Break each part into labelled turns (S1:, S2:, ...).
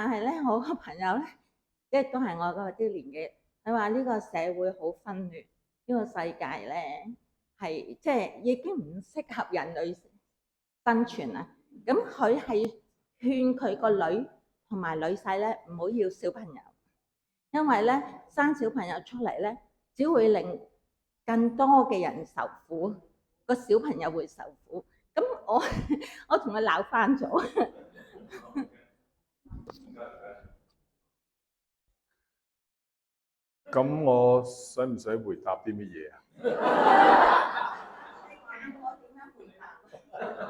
S1: 但係咧，我個朋友咧，即係都係我嗰啲年紀，佢話呢個社會好紛亂，呢個世界咧係即係已經唔適合人類生存啦。咁佢係勸佢個女同埋女婿咧唔好要小朋友，因為咧生小朋友出嚟咧，只會令更多嘅人受苦，個小朋友會受苦。咁我同佢鬧翻咗。
S2: 咁我使唔使回答啲乜嘢啊？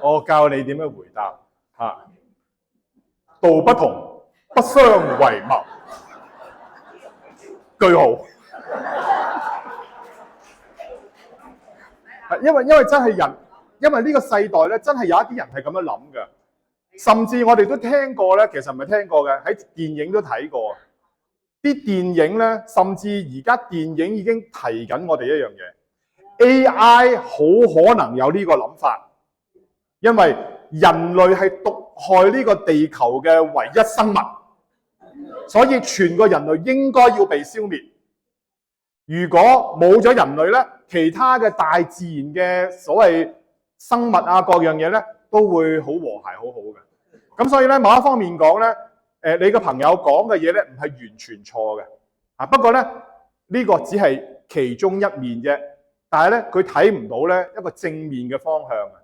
S2: 我教你點樣回答嚇。道不同，不相為謀。句號。因為真係人，因為呢個世代咧，真係有一啲人係咁樣諗嘅。甚至我哋都聽過咧，其實唔係聽過嘅，喺電影都睇過。啲電影咧，甚至而家電影已經提緊我哋一樣嘢 ，AI 好可能有呢個諗法，因為人類係毒害呢個地球嘅唯一生物，所以全個人類應該要被消滅。如果冇咗人類咧，其他嘅大自然嘅所謂生物啊，各樣嘢咧，都會好和諧好好嘅。咁所以咧，某一方面講咧，你個朋友講嘅嘢咧，唔係完全錯嘅。啊，不過咧，呢個只係其中一面啫。但係咧，佢睇唔到咧一個正面嘅方向啊。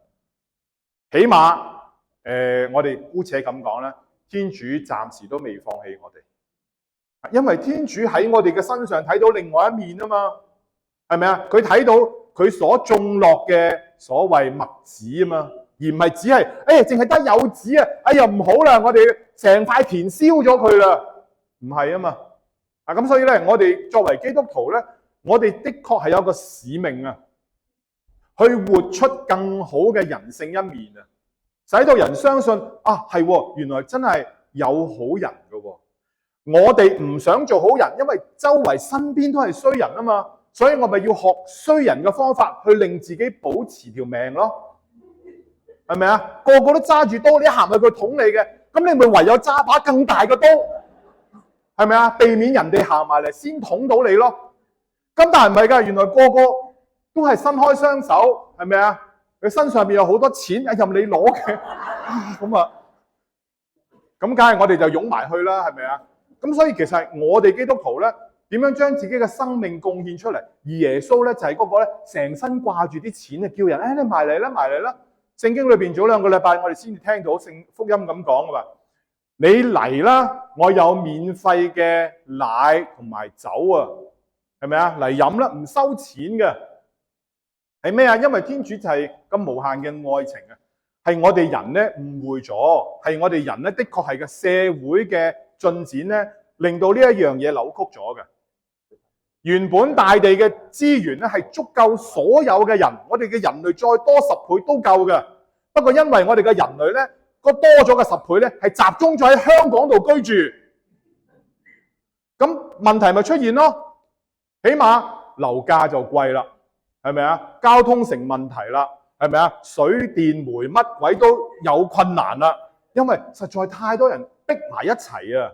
S2: 起碼我哋姑且咁講啦，天主暫時都未放棄我哋，因為天主喺我哋嘅身上睇到另外一面啊嘛，係咪啊？佢睇到佢所種落嘅所謂麥子啊嘛。而唔係只係，淨係得柚子啊！哎呀唔好啦，我哋成塊田燒咗佢啦，唔係啊嘛。咁所以咧，我哋作為基督徒咧，我哋的確係有個使命啊，去活出更好嘅人性一面啊，使到人相信啊，係原來真係有好人噶喎。我哋唔想做好人，因為周圍身邊都係衰人啊嘛，所以我咪要學衰人嘅方法去令自己保持條命咯。係咪啊？個個都揸住刀，你一行去佢捅你嘅，咁你咪唯有揸把更大嘅刀，係咪啊？避免人哋行埋嚟先捅到你咯。咁但係唔係㗎，原來個個都係伸開雙手，係咪啊？佢身上邊有好多錢，任你攞嘅，咁啊，咁梗係我哋就擁埋去啦，係咪啊？咁所以其實我哋基督徒咧，點樣將自己嘅生命貢獻出嚟？而耶穌咧就係嗰個咧，成身掛住啲錢啊，叫人你埋嚟啦，埋嚟啦。聖經裏邊早2個禮拜，我哋先至聽到聖福音咁講噶嘛。你嚟啦，我有免費嘅奶同埋酒啊，係咪啊？嚟飲啦，唔收錢嘅。係咩啊？因為天主就係咁無限嘅愛情啊，係我哋人咧誤會咗，係我哋人咧的確係個社會嘅進展咧，令到呢一樣嘢扭曲咗嘅。原本大地嘅資源咧係足夠所有嘅人，我哋嘅人類再多10倍都夠嘅。不過因為我哋嘅人類咧，個多咗嘅10倍咧係集中咗喺香港度居住，咁問題咪出現咯？起碼樓價就貴啦，係咪啊？交通成問題啦，係咪啊？水電煤乜鬼都有困難啦，因為實在太多人逼埋一齊啊！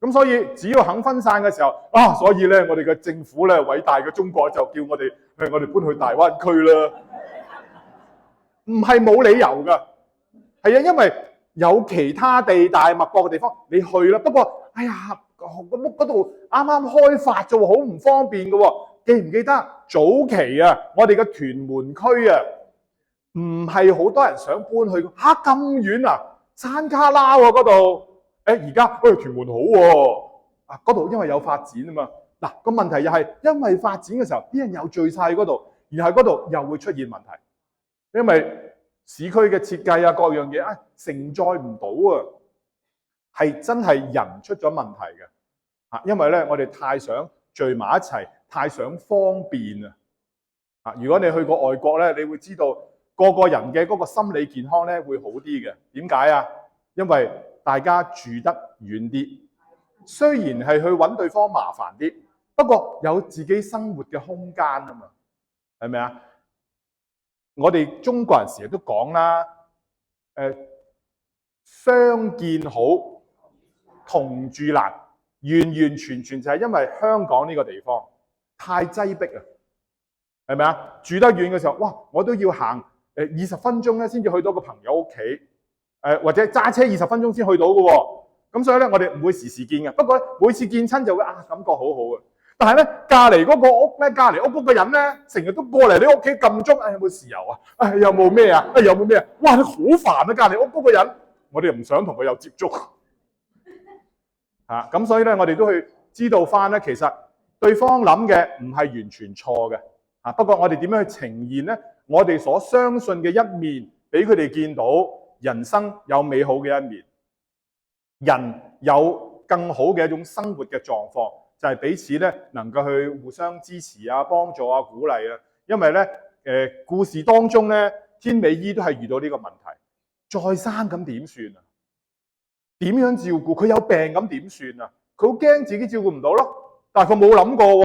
S2: 咁所以只要肯分散嘅時候所以咧我哋嘅政府咧，偉大嘅中國就叫我哋搬去大灣區啦。唔係冇理由噶，係啊，因為有其他地大物博嘅地方你去啦。不過嗰度啱啱開發啫喎，好唔方便噶喎。記唔記得早期啊，我哋嘅屯門區啊，唔係好多人想搬去咁遠啊，山卡拉喎嗰度。而家屯門好喎，嗰度因為有發展啊嘛。嗱，個問題又係因為發展嘅時候，啲人又聚晒喺嗰度，然後嗰度又會出現問題，因為市區嘅設計啊，各樣嘢承載唔到啊，係真係人出咗問題嘅。因為咧我哋太想聚埋一齊，太想方便啊。如果你去過外國咧，你會知道個個人嘅嗰個心理健康咧會好啲嘅。點解啊？因為大家住得遠啲，雖然係去揾對方麻煩啲，不過有自己生活嘅空間啊嘛，係咪啊？我哋中國人成日都講啦，相見好，同住難，完完全全就係因為香港呢個地方太擠迫啊，係咪啊？住得遠嘅時候，哇！我都要行20分鐘咧，先至去到個朋友屋企，或者揸車20分鐘先去到嘅喎。咁所以咧，我哋唔會時時見嘅。不過咧，每次見親就會感覺好好嘅。但係咧，隔離嗰個屋咧，隔離屋嗰個人咧，成日都過嚟你屋企撳鐘，有冇豉油啊？有冇咩啊？有冇咩啊？哇！你好煩啊！隔離屋嗰個人，我哋又唔想同佢有接觸。咁所以咧，我哋都去知道翻咧，其實對方諗嘅唔係完全錯嘅。不過我哋點樣去呈現咧？我哋所相信嘅一面，俾佢哋見到人生有美好嘅一面，人有更好嘅一種生活嘅狀況，就係彼此咧能夠去互相支持啊、幫助啊、鼓勵啊。因為咧，故事當中咧，天美姨都係遇到呢個問題，再生咁點算啊？點樣照顧佢有病咁點算啊？佢好驚自己照顧唔到咯，但係佢冇諗過喎。